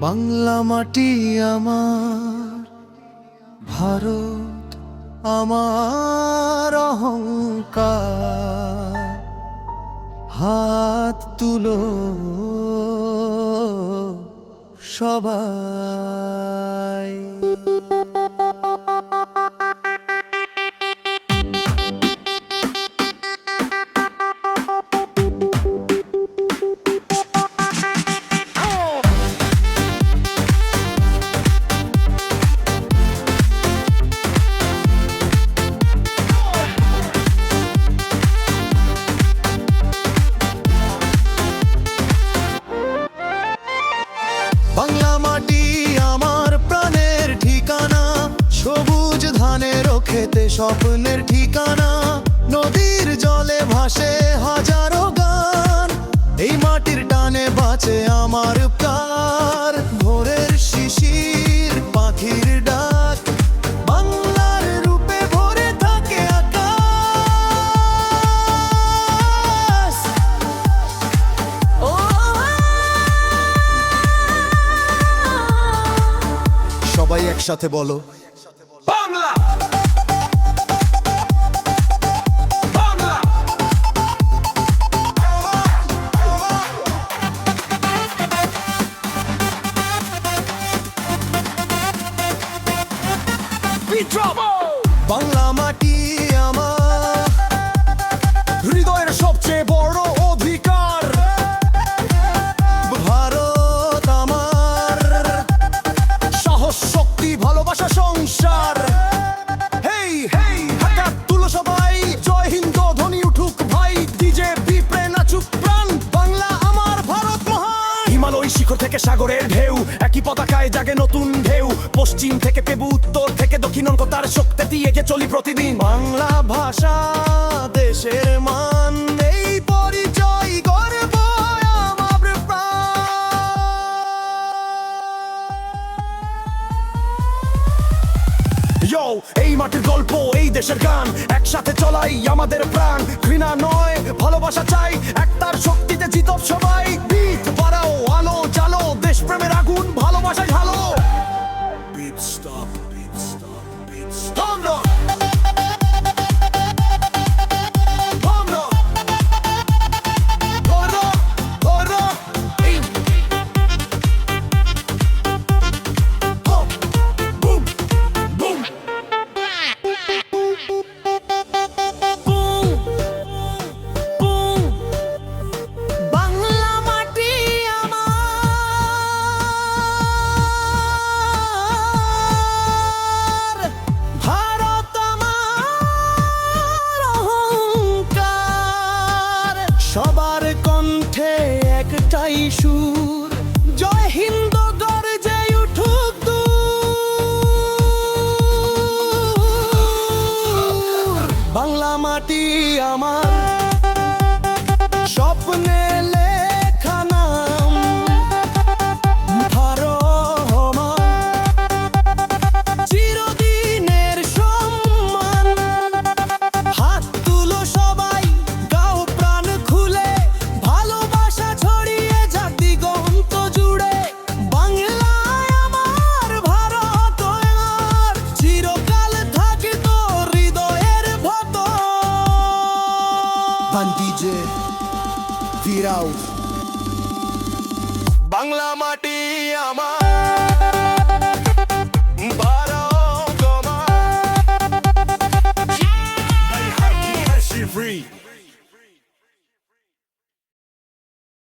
বাংলা মাটি আমার, ভারত আমার অহংকার। হাত তুলো সবাই। বাংলা মাটি আমার প্রাণের ঠিকানা, সবুজ ধানের খেতে স্বপ্নের ঠিকানা। নদীর জলে ভাসে হাজারো গান, এই মাটির টানে বাঁচে আমার প্রাণ। ভোরের শিশির পাখির ডাক, বাংলার রূপে ভরে থাকে আকাশ। সবাই একসাথে বলো বাংলা। বাংলা মাটি আমার হৃদয়ের সবচেয়ে বড় অধিকার। ভারত আমার সাহস, শক্তি, ভালোবাসা, সংসার। হেই হেই হাত তুলো সবাই, জয় হিন্দ ধ্বনি উঠুক ভাই। ডিজে পিঁপড়ে নাচুক প্রাণ, বাংলা আমার, ভারত মহান। হিমালয় শিখর থেকে সাগরের ঢেউ, একই পতাকায় জাগে নতুন ঢেউ। পশ্চিম থেকে পেবু, উত্তর থেকে দক্ষিণ, তার শক্তি দিয়ে চলি প্রতিদিন। বাংলা ভাষা দেশের মান, এই পরিচয় গর্ব আমার প্রাণ। এই মাটির গল্প, এই দেশের গান, একসাথে চলাই আমাদের প্রাণ। ঘৃণা নয়, ভালোবাসা চাই, একতার শক্তিতে জিতব সবাই। বিট বাড়াও, আলো জ্বালো, দেশপ্রেমের আগুন ভালোবাসায় ঢালো। Beat stop, beat stop, beat stop. সবার কণ্ঠে একটাই সুর, জয় হিন্দ গর্জে উঠুক দূর। বাংলা মাটি আমার স্বপ্নে লেখা নাম। ভারত চিরদিনের সম্মান। হাত তুলো সবাই, গাও প্রাণ খুলে, ভালোবাসা ছড়িয়ে যাক দিগন্ত জুড়ে। বাংলায় আমার, ভারত আমার, চিরকাল থাকে তো হৃদয়ের ভেতর। বাংলা মাটি